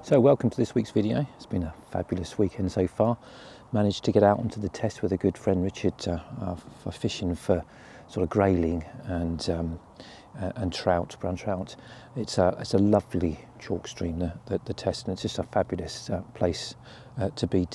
So welcome to this week's video. It's been a fabulous weekend so far. Managed to get out onto the test with a good friend Richard for fishing for sort of grayling and trout, brown trout. It's a lovely chalk stream, the test, and it's just a fabulous place to be.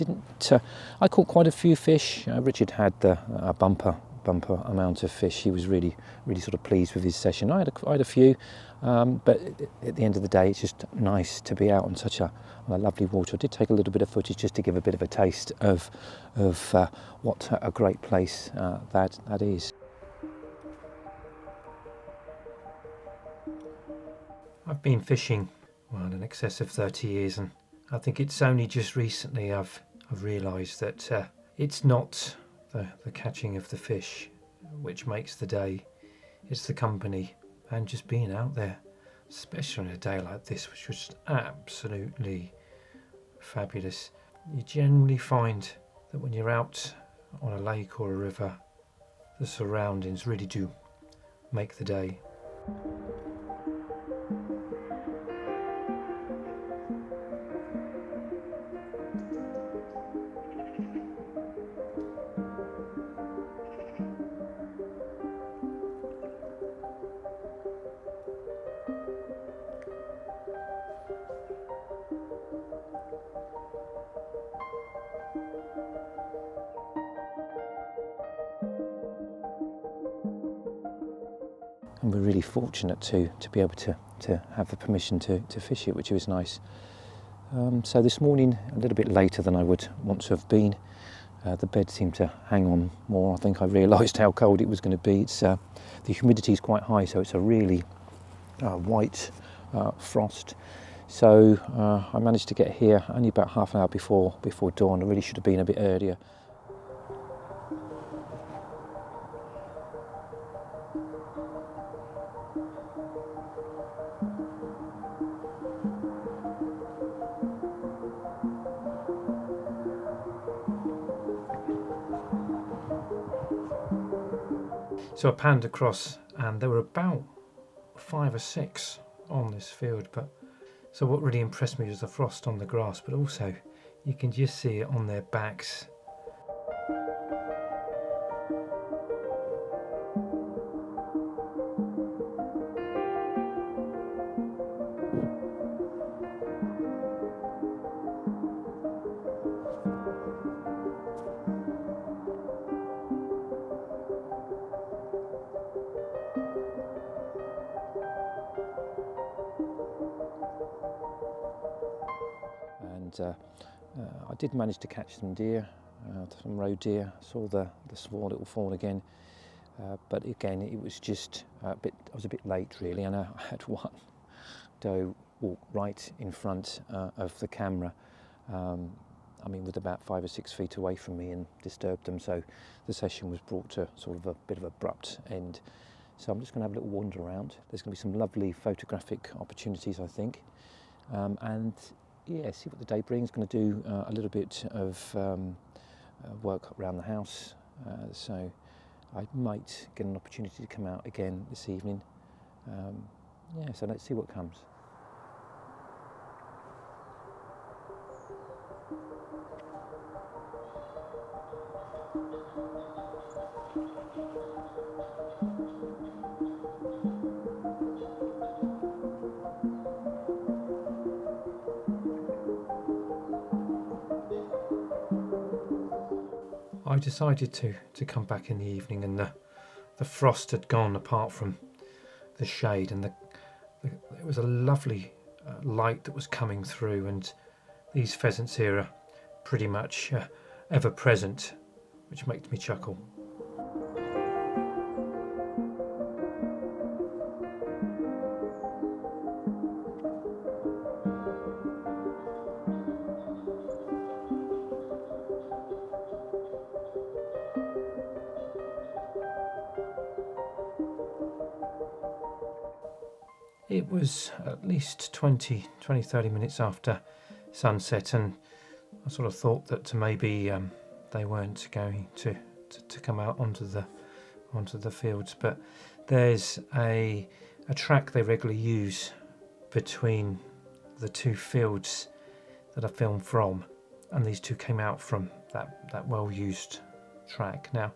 I caught quite a few fish. Richard had a bumper amount of fish. He was really sort of pleased with his session. I had a few, but at the end of the day, it's just nice to be out on such a lovely water. I did take a little bit of footage just to give a bit of a taste of what a great place that is. I've been fishing in excess of 30 years, and I think it's only just recently I've realised that it's not the catching of the fish which makes the day. It's the company and just being out there, especially on a day like this, which was absolutely fabulous. You generally find that when you're out on a lake or a river, the surroundings really do make the day. And we're really fortunate to be able to have the permission to fish it, which was nice. So this morning, a little bit later than I would want to have been. The bed seemed to hang on more. I think I realised how cold it was going to be. The humidity is quite high, so it's a really white frost. So I managed to get here only about half an hour before dawn. I really should have been a bit earlier. So I panned across, and there were about 5 or 6 on this field. So what really impressed me was the frost on the grass, but also you can just see it on their backs. And I did manage to catch some deer, some Roe Deer. I saw the small little fawn again, but again it was just I was a bit late really, and I had one doe walk right in front of the camera. I mean, with about 5 or 6 feet away from me, and disturbed them. So the session was brought to sort of a bit of an abrupt end. So I'm just going to have a little wander around. There's going to be some lovely photographic opportunities, I think, and yeah, see what the day brings. Going to do a little bit of work around the house, so I might get an opportunity to come out again this evening. Yeah, so let's see what comes. I decided to come back in the evening, and the frost had gone, apart from the shade, and it was a lovely light that was coming through, and these pheasants here are pretty much ever present, which makes me chuckle. It was at least 20, 30 minutes after sunset, and I sort of thought that maybe they weren't going to come out onto the fields. But there's a a track they regularly use between the two fields that I filmed from, and these two came out from that well-used track. Now,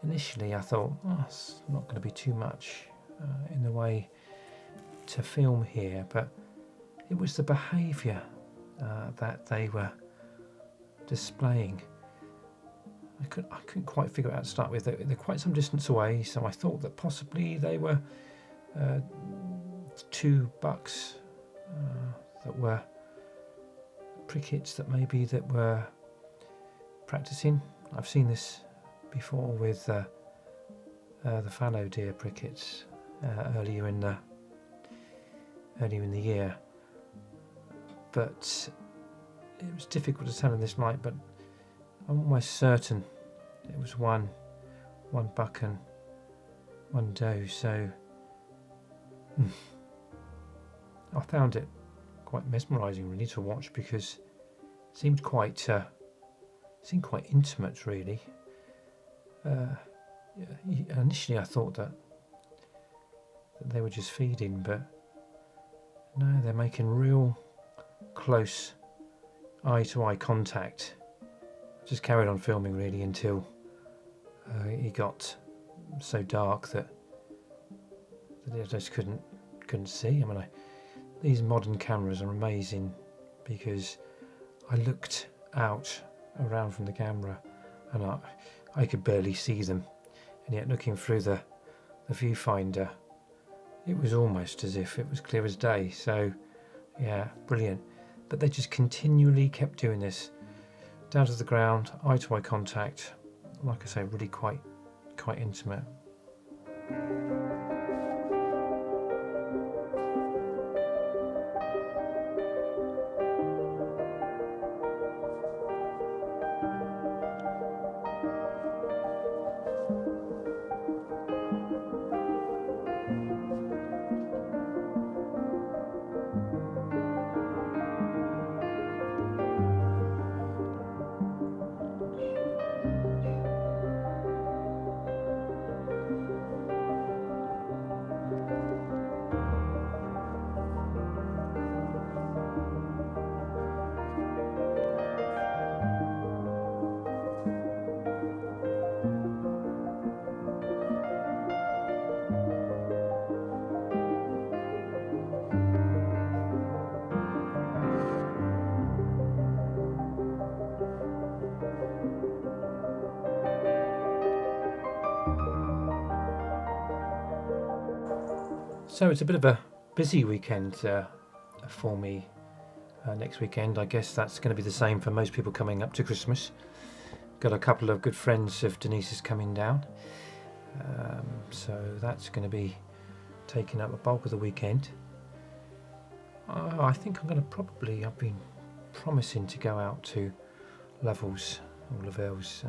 initially I thought, oh, it's not going to be too much in the way to film here, but it was the behaviour that they were displaying. I couldn't quite figure it out to start with. They're quite some distance away, so I thought that possibly they were two bucks that were prickets that were practicing. I've seen this before with the fallow deer prickets earlier in the year, but it was difficult to tell in this light. But I'm almost certain it was one buck and one doe. So I found it quite mesmerising, really, to watch, because it seemed quite intimate, really. Initially I thought that they were just feeding, but no, they're making real close eye-to-eye contact. Just carried on filming, really, until it got so dark that I just couldn't see. I mean, these modern cameras are amazing, because I looked out around from the camera and I could barely see them, and yet looking through the viewfinder, it was almost as if it was clear as day. So yeah, brilliant. But they just continually kept doing this, down to the ground, eye-to-eye contact. Like I say, really quite intimate. So it's a bit of a busy weekend for me next weekend. I guess that's going to be the same for most people coming up to Christmas. Got a couple of good friends of Denise's coming down, so that's going to be taking up a bulk of the weekend. I think I'm going to I've been promising to go out to Levels or Lavelles.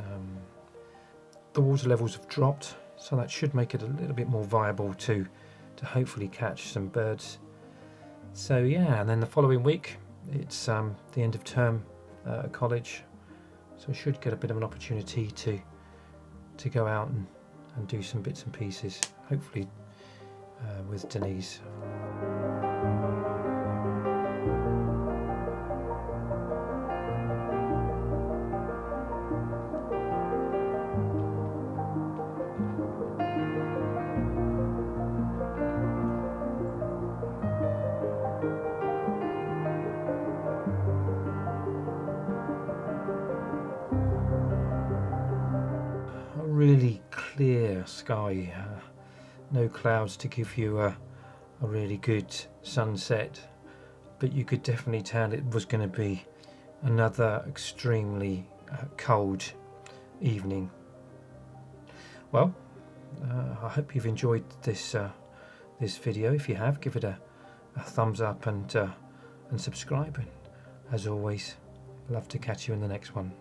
The water levels have dropped, so that should make it a little bit more viable to hopefully catch some birds. So yeah, and then the following week it's the end of term at college, so I should get a bit of an opportunity to go out and do some bits and pieces, hopefully with Denise. Really clear sky, no clouds to give you a really good sunset, but you could definitely tell it was going to be another extremely cold evening. Well, I hope you've enjoyed this video. If you have, give it a thumbs up and subscribe, and as always, love to catch you in the next one.